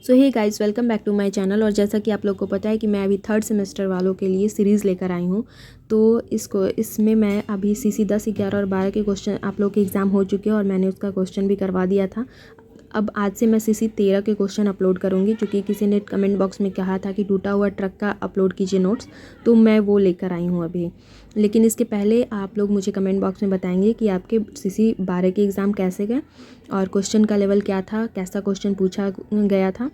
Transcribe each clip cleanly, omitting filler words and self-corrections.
So hey guys, welcome back to my channel. और जैसा कि आप लोग को पता है कि मैं अभी थर्ड सेमेस्टर वालों के लिए सीरीज़ लेकर आई हूँ। तो इसमें मैं अभी CC 10, 11 और 12 के क्वेश्चन, आप लोग के एग्ज़ाम हो चुके हैं और मैंने उसका क्वेश्चन भी करवा दिया था। अब आज से मैं CC 13 के क्वेश्चन अपलोड करूँगी, क्योंकि किसी ने कमेंट बॉक्स में कहा था कि टूटा हुआ ट्रक का अपलोड कीजिए नोट्स, तो मैं वो लेकर आई हूँ अभी। लेकिन इसके पहले आप लोग मुझे कमेंट बॉक्स में बताएंगे कि आपके CC 12 के एग्ज़ाम कैसे गए और क्वेश्चन का लेवल क्या था, कैसा क्वेश्चन पूछा गया था।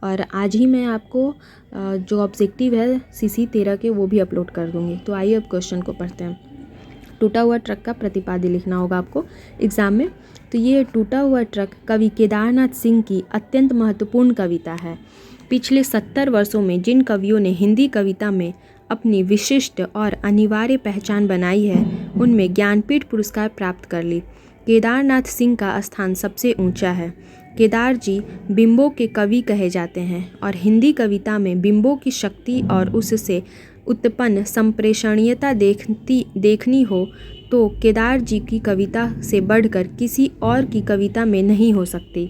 और आज ही मैं आपको जो ऑब्जेक्टिव है CC 13 के वो भी अपलोड कर दूँगी। तो आइए अब क्वेश्चन को पढ़ते हैं। टूटा हुआ ट्रक का प्रतिपाद्य लिखना होगा आपको एग्ज़ाम में। तो ये टूटा हुआ ट्रक कवि केदारनाथ सिंह की अत्यंत महत्वपूर्ण कविता है। पिछले 70 वर्षों में जिन कवियों ने हिंदी कविता में अपनी विशिष्ट और अनिवार्य पहचान बनाई है, उनमें ज्ञानपीठ पुरस्कार प्राप्त कर ली। केदारनाथ सिंह का स्थान सबसे ऊंचा है। केदार जी बिंबों के कवि कहे जाते हैं और हिंदी कविता में बिंबों की शक्ति और उससे उत्पन्न संप्रेषणीयता देखनी हो तो केदार जी की कविता से बढ़कर किसी और की कविता में नहीं हो सकती।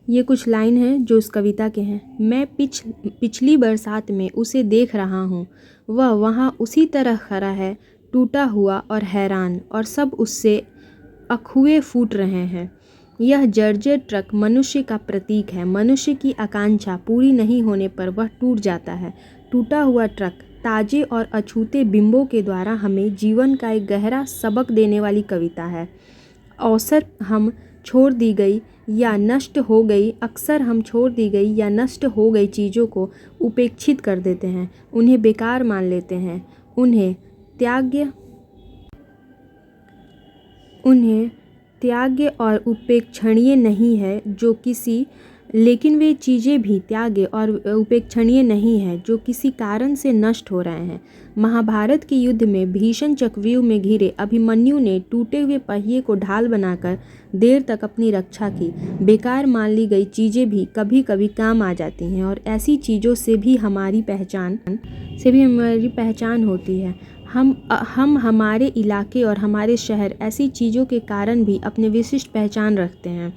ये कुछ लाइन हैं जो इस कविता के हैं। मैं पिछली बरसात में उसे देख रहा हूँ, वह वहाँ उसी तरह खड़ा है, टूटा हुआ और हैरान, और सब उससे अखुए फूट रहे हैं। यह जर्जर ट्रक मनुष्य का प्रतीक है। मनुष्य की आकांक्षा पूरी नहीं होने पर वह टूट जाता है। टूटा हुआ ट्रक ताजे और अछूते बिंबों के द्वारा हमें जीवन का एक गहरा सबक देने वाली कविता है। अक्सर हम छोड़ दी गई या नष्ट हो गई चीज़ों को उपेक्षित कर देते हैं, उन्हें बेकार मान लेते हैं, उन्हें त्याग्य और उपेक्षणीय नहीं है जो किसी लेकिन वे चीज़ें भी त्याग्य और उपेक्षणीय नहीं है जो किसी कारण से नष्ट हो रहे हैं। महाभारत के युद्ध में भीषण चक्रव्यूह में घिरे अभिमन्यु ने टूटे हुए पहिए को ढाल बनाकर देर तक अपनी रक्षा की। बेकार मान ली गई चीज़ें भी कभी कभी काम आ जाती हैं और ऐसी चीज़ों से भी हमारी पहचान होती है। हम हमारे इलाके और हमारे शहर ऐसी चीज़ों के कारण भी अपने विशिष्ट पहचान रखते हैं।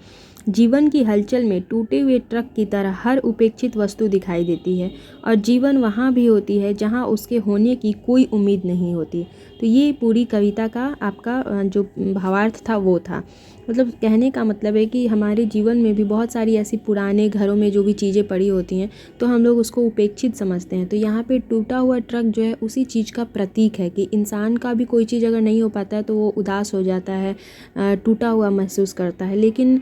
जीवन की हलचल में टूटे हुए ट्रक की तरह हर उपेक्षित वस्तु दिखाई देती है और जीवन वहाँ भी होती है जहाँ उसके होने की कोई उम्मीद नहीं होती। तो ये पूरी कविता का आपका जो भावार्थ था वो था। मतलब कहने का मतलब है कि हमारे जीवन में भी बहुत सारी ऐसी पुराने घरों में जो भी चीज़ें पड़ी होती हैं तो हम लोग उसको उपेक्षित समझते हैं। तो यहाँ पे टूटा हुआ ट्रक जो है उसी चीज़ का प्रतीक है कि इंसान का भी कोई चीज़ अगर नहीं हो पाता है तो वो उदास हो जाता है, टूटा हुआ महसूस करता है। लेकिन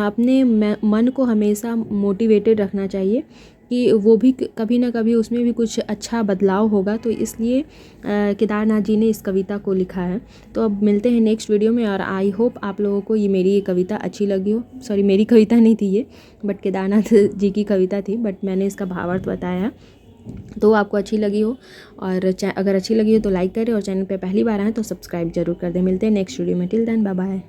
अपने मन को हमेशा मोटिवेटेड रखना चाहिए कि वो भी कभी ना कभी उसमें भी कुछ अच्छा बदलाव होगा। तो इसलिए केदारनाथ जी ने इस कविता को लिखा है। तो अब मिलते हैं नेक्स्ट वीडियो में और आई होप आप लोगों को मेरी ये कविता अच्छी लगी हो। सॉरी, मेरी कविता नहीं थी ये, बट केदारनाथ जी की कविता थी, बट मैंने इसका भावार्थ बताया है। तो आपको अच्छी लगी हो और अगर अच्छी लगी हो तो लाइक करें और चैनल पे पहली बार आए तो सब्सक्राइब जरूर कर दें। मिलते हैं नेक्स्ट वीडियो में। Till then bye bye.